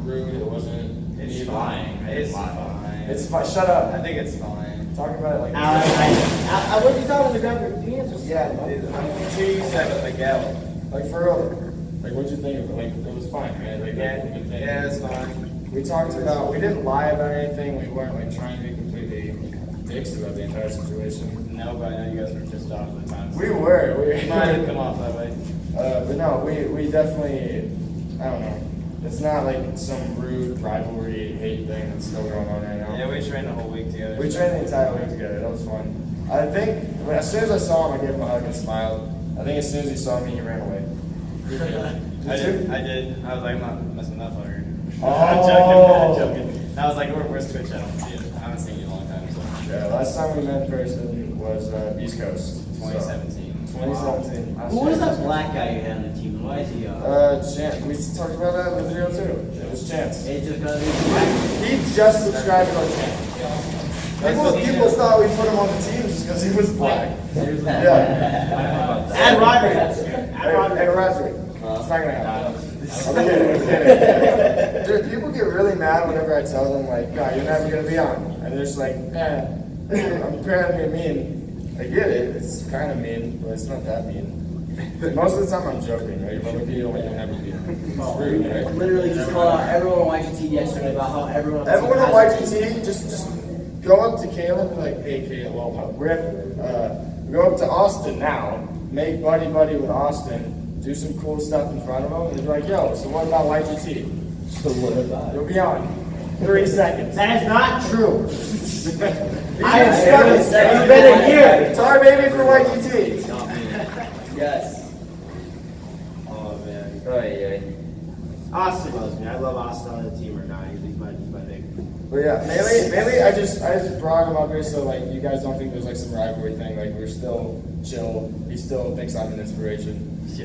rude. It wasn't. It's fine. It's fine. It's fine. Shut up. I think it's fine. Talk about it like. I wasn't talking to the ground. The answer. Yeah. No. 2-7 Miguel. Like for real. Like what'd you think of it? Like it was fine, right? Like Yeah, it's fine. We talked about. We didn't lie about anything. We weren't like trying to be completely dicks about the entire situation. No, but I know you guys were pissed off at the time. We were. It might have come off that way. But no, we definitely. I don't know. It's not like some rude rivalry hate thing that's still going on right now. Yeah, we trained the whole week together. We trained the entire week together. That was fun. I think as soon as I saw him, I gave him a hug and smiled. I think as soon as he saw me, he ran away. I did. I was like, I'm not messing up fucker. Oh. I'm joking. I was like, where's Twitch? I don't see it. I haven't seen you in a long time. So. Yeah, last time we met in person was East Coast. 2017. 2017. Who was that black guy you had on the team? Why is he Chance. We talked about that in the video too. It was Chance. It just got He just subscribed to our channel. People thought we put him on the team just because he was black. Yeah. And Roderick. And Roderick. It's not gonna happen. I'm kidding. Dude, people get really mad whenever I tell them like, "No, you're never gonna be on," and they're just like, I'm trying to be mean. I get it. It's kind of mean, but it's not that mean. Most of the time, I'm joking. Right? But with you, you'll never be. It's rude, right? Literally just called out everyone on YGT yesterday about how everyone on YGT, just go up to Caleb and be like, hey, Caleb, well, go up to Austin now, make buddy with Austin, do some cool stuff in front of him, and be like, yo, so what about YGT? So what about? You'll be on. 3 seconds. That is not true. I am struggling. It's been a year. TarBaby for YGT. Yes. Oh, man. Oh, yeah. Austin loves me. I love Austin on the team or not. He's my big. But yeah, mainly I just brought him up here so like you guys don't think there's like some rivalry thing. Like we're still chill. He still thinks I'm an inspiration. He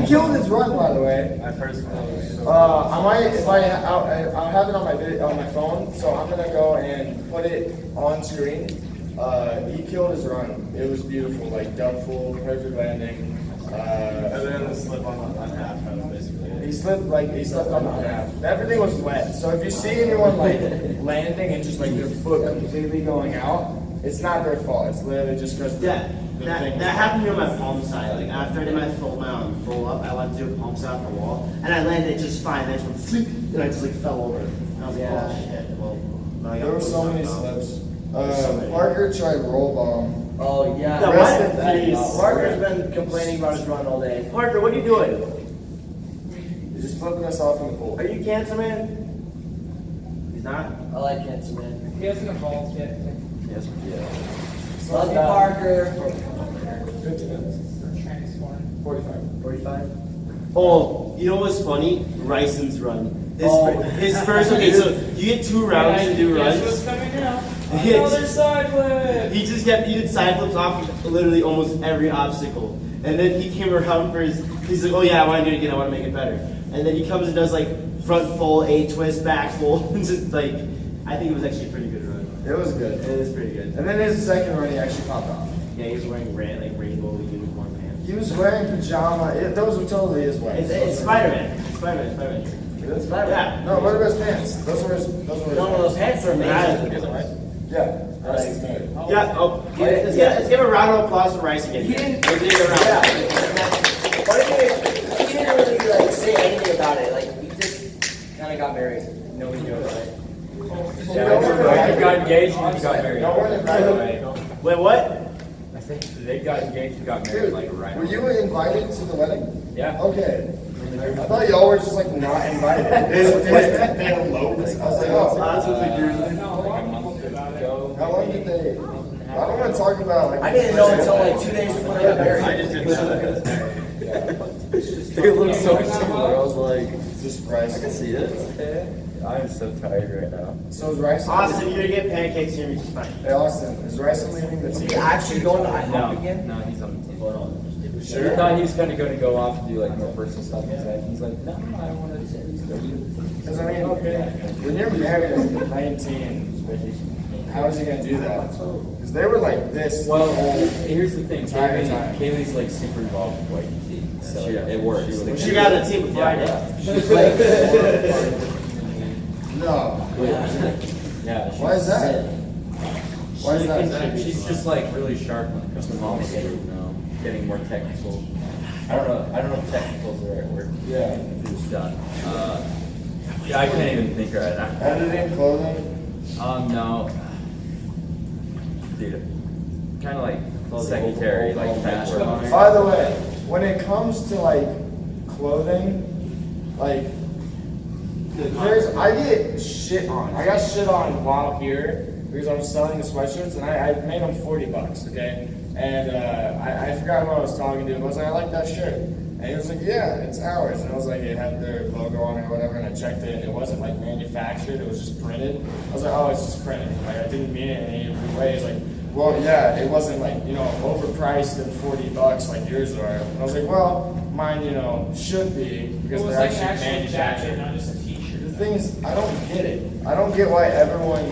killed his run, by the way. My first one. I'll have it on my on my phone, so I'm gonna go and put it on screen. He killed his run. It was beautiful, like dug full, perfect landing. Other than the slip on half, that was basically it. He slipped on the half. Everything was wet. So if you see anyone like landing and just like their foot completely going out, it's not their fault. It's literally just because That happened to me on my palm side. Like after I did my full up, I went to do a palm side off the wall, and I landed just fine. I just went flip, and I just like fell over. And I was like, oh shit. Well, there were so many slips. Parker tried roll bomb. Oh yeah. Rest in peace. Parker's been complaining about his run all day. Parker, what are you doing? He's just flipping us off in the pool. Are you cancer man? He's not. I like cancer man. He hasn't evolved yet. Yes. Yeah. Love you, Parker. 50 minutes. Transform. 45. Oh, you know what's funny? Ryson's run. His first. Okay, so you get 2 rounds to do runs. Guess what's coming out? Another side flip. He just kept eating side flips off literally almost every obstacle. And then he came around for he's like, oh yeah, I want to do it again, I want to make it better. And then he comes and does like front full, A twist, back full. Just like, I think it was actually a pretty good run. It was good. It was pretty good. And then his second run, he actually popped off. Yeah, he was wearing red, like rainbow unicorn pants. He was wearing pajama. Those were totally his way. It's Spider-Man. It's Spider-Man. Really? Yeah. No, what are his pants? Those were his. No, those pants are amazing. Yeah. Rice is married. Yeah. Oh, let's give a round of applause for Rice again. He didn't. Let's give a round. But he didn't really like say anything about it. Like he just kind of got married. Nobody knew about it. Yeah, he got engaged and he got married. Don't worry about it. Right. Wait, what? I think they got engaged and got married Dude, like right. were you invited to the wedding? Yeah. Okay. I thought y'all were just like not invited. They eloped. I was like, oh, That's what they do. Like a month ago. how long did they? I don't want to talk about like. I didn't know until like 2 days before they got married. I just didn't know that it was married. They look so similar. I was like, is this Rice? I can see it. Okay. I'm so tired right now. So is Rice? Austin, you're gonna get pancakes here, which is fine. Hey Austin, is Rice leaving the Is team? he actually going to No, IHOP again? no, he's on the team. Sure. He thought he was gonna go off and do like more personal stuff inside. He's like, no, I don't want to go do Because I mean, when you're married at 19, how is he gonna do that? Because they were like this. Well, here's the thing. Entire time. Kaylee's like super involved with YGT, so it works. She got on the team before I did. No. Yeah. Why is that? Why is that? She's just like really sharp when it comes to mom you know, getting more technical. I don't know if technical is the right word. Yeah. If it's done. Yeah, I can't even think right now. Editing clothing. No. Dude, kind of like secretary, like patchwork. By the way, when it comes to like clothing, like I get shit on. I got shit on while here because I'm selling the sweatshirts and I made them $40, okay? And I forgot who I was talking to. I was like, I like that shirt. And he was like, yeah, it's ours. And I was like, it had their logo on it or whatever, and I checked it and it wasn't like manufactured, it was just printed. I was like, oh, it's just printed. Like I didn't mean it in any way. He's like, well, yeah, it wasn't like, you know, overpriced and $40 like yours are. And I was like, well, mine, you know, should be because they're actually manufactured. not just a t-shirt. The thing is, I don't get it. I don't get why everyone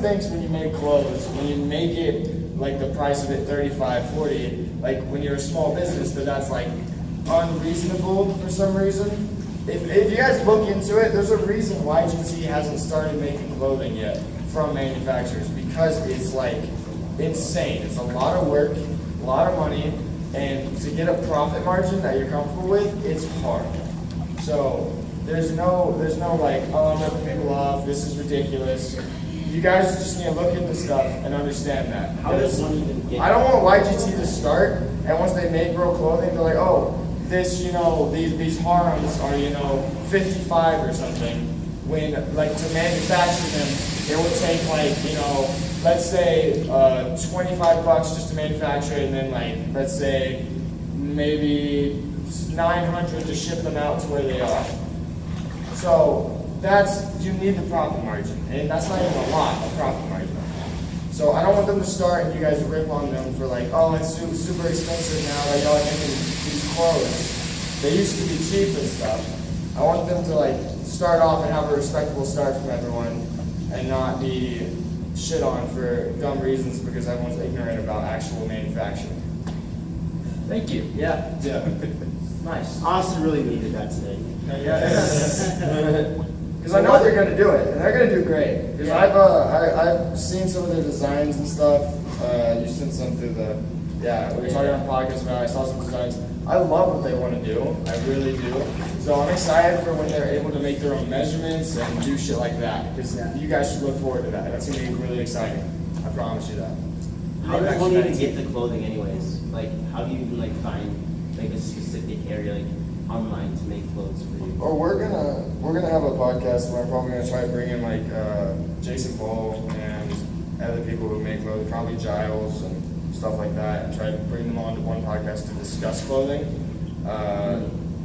thinks when you make clothes, when you make it like the price of it $35, $40, like when you're a small business, that's like unreasonable for some reason. If you guys look into it, there's a reason YGT hasn't started making clothing yet from manufacturers because it's like insane. It's a lot of work, a lot of money, and to get a profit margin that you're comfortable with, it's hard. So there's no like, oh, I'm ripping people off, this is ridiculous. You guys just need to look into stuff and understand that. How does one even get? I don't want YGT to start, and once they make real clothing, they're like, oh, this, you know, these harems are, you know, 55 or something. When, like, to manufacture them, it would take, like, you know, let's say $25 just to manufacture it, and then, like, let's say maybe $900 to ship them out to where they are. So you need the profit margin, and that's not even a lot of profit margin. So I don't want them to start and you guys rip on them for like, oh, it's super expensive now that y'all are making these clothes. They used to be cheap and stuff. I want them to like start off and have a respectable start from everyone and not be shit on for dumb reasons because everyone's ignorant about actual manufacturing. Thank you. Yeah. Yeah. Nice. Austin really needed that today. Because I know they're going to do it, and they're going to do great. Because I've seen some of their designs and stuff. You sent some through we were talking on podcasts about. I saw some designs. I love what they want to do. I really do. So I'm excited for when they're able to make their own measurements and do shit like that. Because you guys should look forward to that. That's going to be really exciting. I promise you that. How does one even get the clothing, anyways? Like, how do you even like find like a specific area like online to make clothes for you? Or we're gonna have a podcast where I'm probably gonna try to bring in like Jason Bull and other people who make clothing, probably Giles and stuff like that, and try to bring them onto one podcast to discuss clothing.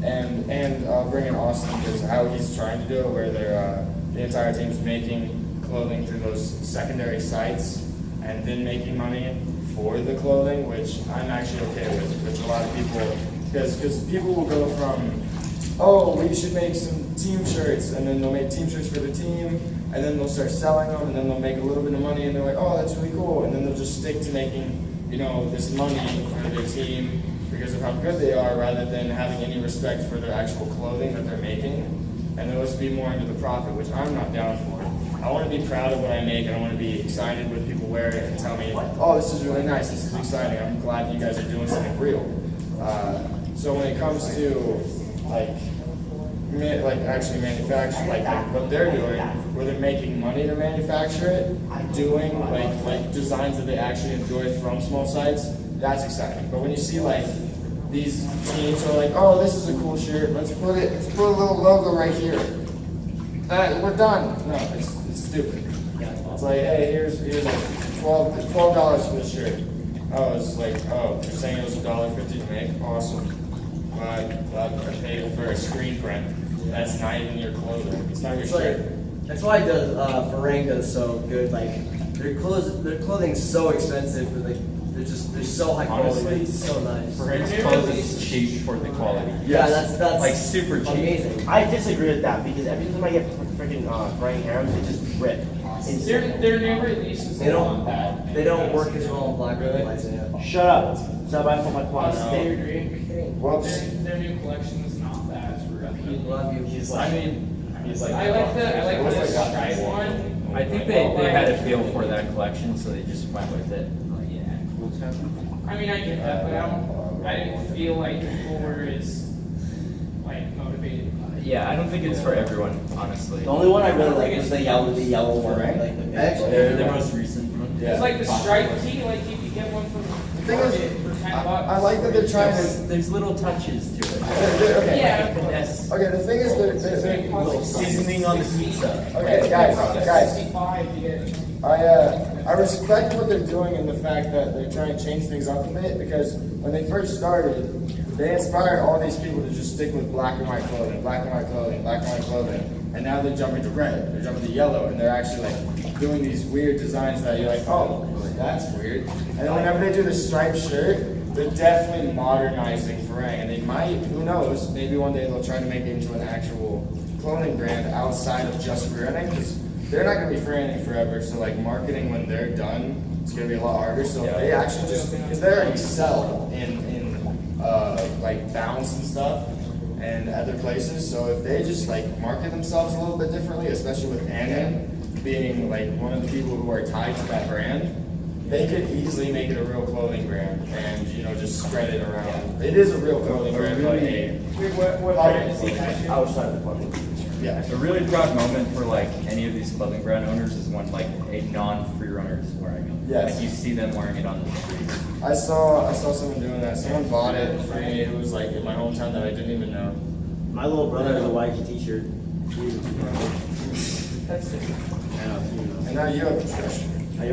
And I'll bring in Austin because how he's trying to do it, where the entire team's making clothing through those secondary sites and then making money for the clothing, which I'm actually okay with, which a lot of people, because people will go from, oh, we should make some team shirts, and then they'll make team shirts for the team, and then they'll start selling them, and then they'll make a little bit of money, and they're like, oh, that's really cool, and then they'll just stick to making, this money for their team because of how good they are, rather than having any respect for their actual clothing that they're making, and they'll just be more into the profit, which I'm not down for. I want to be proud of what I make, and I want to be excited when people wear it and tell me, oh, this is really nice, this is exciting, I'm glad you guys are doing something real. So when it comes to actually manufacturing, like what they're doing, where they're making money to manufacture it, doing like designs that they actually enjoy from small sites, that's exciting. But when you see these teams are like, oh, this is a cool shirt, let's put a little logo right here. We're done. No, it's stupid. It's like, hey, here's $12 for the shirt. Oh, it's like, oh, you're saying it was $1.50 to make? Awesome. Glad I paid for a screen print. That's not even your clothing. It's not your shirt. That's why Farang does so good. Like their clothing's so expensive, but they're so high quality. Honestly, It's so nice. Frank's clothes is cheap for the quality. Yeah, that's like super cheap. amazing. I disagree with that because every time I get freaking Frank Harris, they just rip. Their new releases They don't- that. They don't work as well in black and white. Yeah. Shut up. Stop I for my quads. Stay your dream. Whoops. Their new collection is not that. Love you. He's like I like the stripe one. I think they had a feel for that collection, so they just went with it. I mean, I get that, but I didn't feel like people were as motivated. Yeah, I don't think it's for everyone, honestly. The only one I really like is the yellow one. Right? Like the Actually, The most recent one. It's like the stripe tee, like you could get one from thing is, Target for $10. I like that they're trying to. There's little touches to it. Okay. Yeah. Yes. Okay, the thing is, they're Seasoning on the pizza. okay, guys. 65 to get. I respect what they're doing in the fact that they're trying to change things up a bit, because when they first started, they inspired all these people to just stick with black and white clothing, black and white clothing, black and white clothing, and now they're jumping to red, they're jumping to yellow, and they're actually doing these weird designs that you're like, oh, that's weird. And then whenever they do the striped shirt, they're definitely modernizing Farang, and they might, who knows, maybe one day they'll try to make it into an actual clothing brand outside of just Farang, because they're not going to be Farang forever, so marketing when they're done, it's going to be a lot harder. So if they actually just, because they already sell in Bounce and stuff and other places, so if they just market themselves a little bit differently, especially with Anna being one of the people who are tied to that brand, they could easily make it a real clothing brand and just spread it around. It is a real clothing brand, but What brand is it? outside the party. yeah. A really proud moment for any of these clothing brand owners is when a non-free runner is wearing it. Yes. You see them wearing it on the street. I saw someone doing that. Someone bought it for me. It was in my hometown that I didn't even know. My little brother has a YG t-shirt. That's it. And now you have a treasure.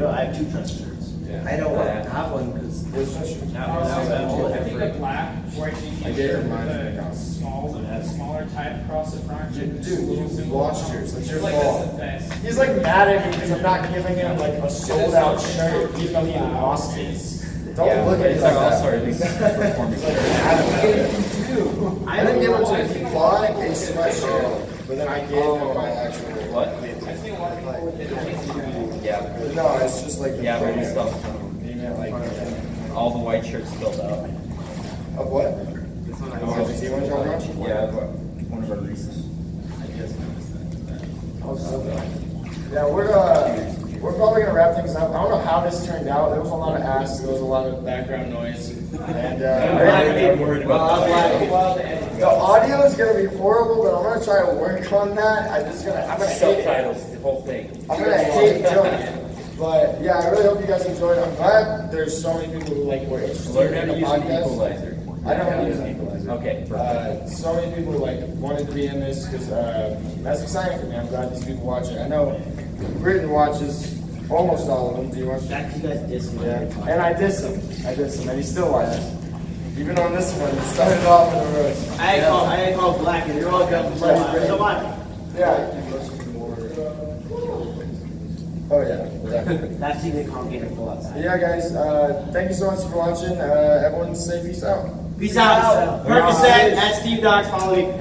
I have two Tresk shirts. I don't have one because Where's treasure? I think the black white I gave her mine. smaller type across the front. Dude, watch yours. That's your That's the fault. best. He's mad at me because I'm not giving him a sold out shirt, even though he lost his. Don't look at it It's like also that. at least performing. I didn't give him to him. He bought a sweatshirt, but then I gave him my actual. What? I see a lot of people with it. Yeah. No, it's just the Yeah, but we brand. still You meant all the white shirts filled out. of what? The YGT one you're talking about? Yeah, one of our recent. Yeah, we're probably gonna wrap things up. I don't know how this turned out. There was a lot of asks, there was a lot of background noise, and I'm worried about the audio is gonna be horrible, but I'm gonna try to work on that. I'm gonna hate it. subtitles, the whole thing. I'm gonna hate joking. But yeah, I really hope you guys enjoyed. I'm glad there's so many people who were interested Learn how in to the use an podcast. equalizer. I know how to use an equalizer. Okay, perfect. So many people wanted to be in this because that's exciting for me. I'm glad these people watch it. I know Britton watches almost all of them. Do you watch? Back to you guys diss me. Yeah. And I diss him, and he still watches. Even on this one, it started off in a roast. I call black and you're all good. So what? Yeah. Oh yeah, exactly. That's keeping the comp gainer full outside. Yeah, guys. Thank you so much for watching. Everyone, say peace out. Peace out. Percocet at Steve Docs. Follow me.